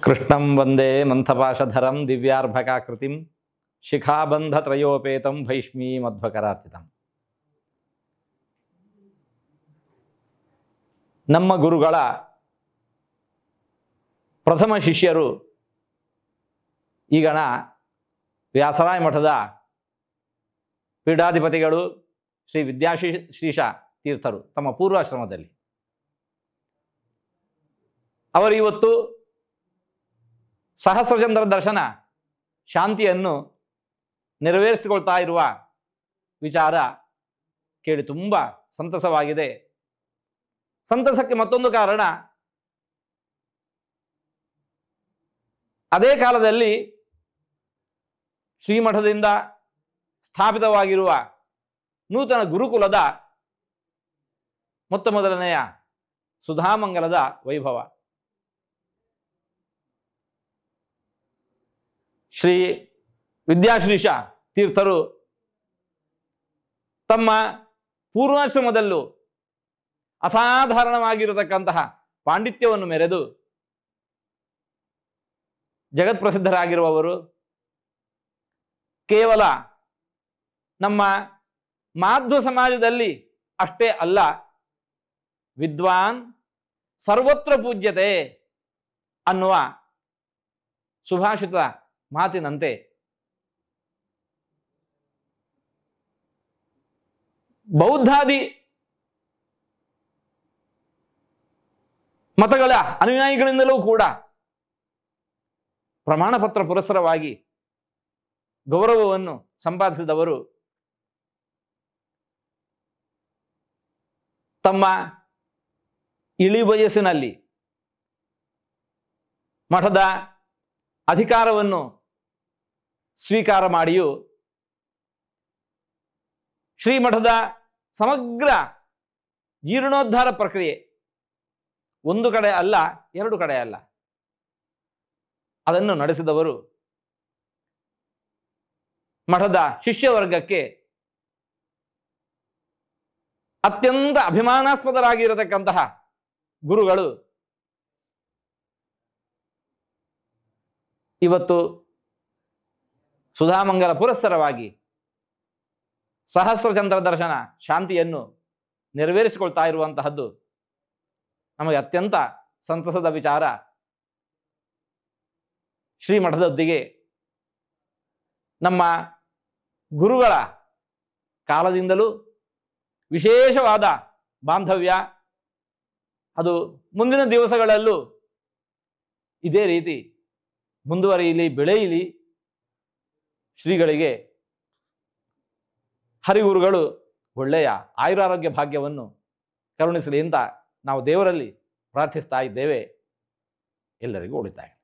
ಕೃಷ್ಣಂ ವಂದೇ ಮಂಥಪಾಶಧರಂ ದಿವ್ಯಾರ್ಭಕಾಕೃತಿಂ ಶಿಖಾಬಂಧತ್ರಯೋಪೇತಂ ಭೈಷ್ಮೀಮಧ್ವಕರಾರ್ಚಿತಂ. ನಮ್ಮ ಗುರುಗಳ ಪ್ರಥಮ ಶಿಷ್ಯರು ಈಗಣ ವ್ಯಾಸರಾಯ ಮಠದ ಪೀಠಾಧಿಪತಿಗಳು ಶ್ರೀ ವಿದ್ಯಾಶ್ರೀಷ ತೀರ್ಥರು ತಮ್ಮ ಪೂರ್ವಾಶ್ರಮದಲ್ಲಿ. ಅವರು ಇವತ್ತು ಸಹಸ್ರಚಂದ್ರ ದರ್ಶನ ಶಾಂತಿಯನ್ನು ನೆರವೇರಿಸಿಕೊಳ್ತಾ ಇರುವ ವಿಚಾರ ಕೇಳಿ ತುಂಬ ಸಂತಸವಾಗಿದೆ. ಸಂತಸಕ್ಕೆ ಮತ್ತೊಂದು ಕಾರಣ, ಅದೇ ಕಾಲದಲ್ಲಿ ಶ್ರೀಮಠದಿಂದ ಸ್ಥಾಪಿತವಾಗಿರುವ ನೂತನ ಗುರುಕುಲದ ಮೊತ್ತ ಮೊದಲನೆಯ ಸುಧಾಮಂಗಲದ ವೈಭವ. ಶ್ರೀ ವಿದ್ಯಾಶ್ರೀಷ ತೀರ್ಥರು ತಮ್ಮ ಪೂರ್ವಾಶ್ರಮದಲ್ಲೂ ಅಸಾಧಾರಣವಾಗಿರತಕ್ಕಂತಹ ಪಾಂಡಿತ್ಯವನ್ನು ಮೆರೆದು ಜಗತ್ಪ್ರಸಿದ್ಧರಾಗಿರುವವರು. ಕೇವಲ ನಮ್ಮ ಮಾಧ್ವ ಸಮಾಜದಲ್ಲಿ ಅಷ್ಟೇ ಅಲ್ಲ, ವಿದ್ವಾನ್ ಸರ್ವತ್ರ ಪೂಜ್ಯತೆ ಅನ್ನುವ ಸುಭಾಷಿತ ಮಾತಿನಂತೆ ಬೌದ್ಧಾದಿ ಮತಗಳ ಅನುಯಾಯಿಗಳಿಂದಲೂ ಕೂಡ ಪ್ರಮಾಣ ಪತ್ರ ಪುರಸ್ಸರವಾಗಿ ಗೌರವವನ್ನು ಸಂಪಾದಿಸಿದವರು. ತಮ್ಮ ಇಳಿ ವಯಸ್ಸಿನಲ್ಲಿ ಮಠದ ಅಧಿಕಾರವನ್ನು ಸ್ವೀಕಾರ ಮಾಡಿಯೂ ಶ್ರೀಮಠದ ಸಮಗ್ರ ಜೀರ್ಣೋದ್ಧಾರ ಪ್ರಕ್ರಿಯೆ ಒಂದು ಕಡೆ ಅಲ್ಲ, ಎರಡು ಕಡೆ ಅಲ್ಲ, ಅದನ್ನು ನಡೆಸಿದವರು. ಮಠದ ಶಿಷ್ಯವರ್ಗಕ್ಕೆ ಅತ್ಯಂತ ಅಭಿಮಾನಾಸ್ಪದರಾಗಿರತಕ್ಕಂತಹ ಗುರುಗಳು ಇವತ್ತು ಸುಧಾಮಂಗಲ ಪುರಸ್ಸರವಾಗಿ ಸಹಸ್ರಚಂದ್ರ ದರ್ಶನ ಶಾಂತಿಯನ್ನು ನೆರವೇರಿಸಿಕೊಳ್ತಾ ಇರುವಂತಹದ್ದು ನಮಗೆ ಅತ್ಯಂತ ಸಂತಸದ ವಿಚಾರ. ಶ್ರೀಮಠದೊಂದಿಗೆ ನಮ್ಮ ಗುರುಗಳ ಕಾಲದಿಂದಲೂ ವಿಶೇಷವಾದ ಬಾಂಧವ್ಯ, ಅದು ಮುಂದಿನ ದಿವಸಗಳಲ್ಲೂ ಇದೇ ರೀತಿ ಮುಂದುವರಿಯಲಿ, ಬೆಳೆಯಲಿ. ಶ್ರೀಗಳಿಗೆ ಹರಿಗುರುಗಳು ಒಳ್ಳೆಯ ಆಯುರಾರೋಗ್ಯ ಭಾಗ್ಯವನ್ನು ಕರುಣಿಸಲಿ ಅಂತ ನಾವು ದೇವರಲ್ಲಿ ಪ್ರಾರ್ಥಿಸ್ತಾ ಇದ್ದೇವೆ. ಎಲ್ಲರಿಗೂ ಒಳಿತಾಗಲಿ.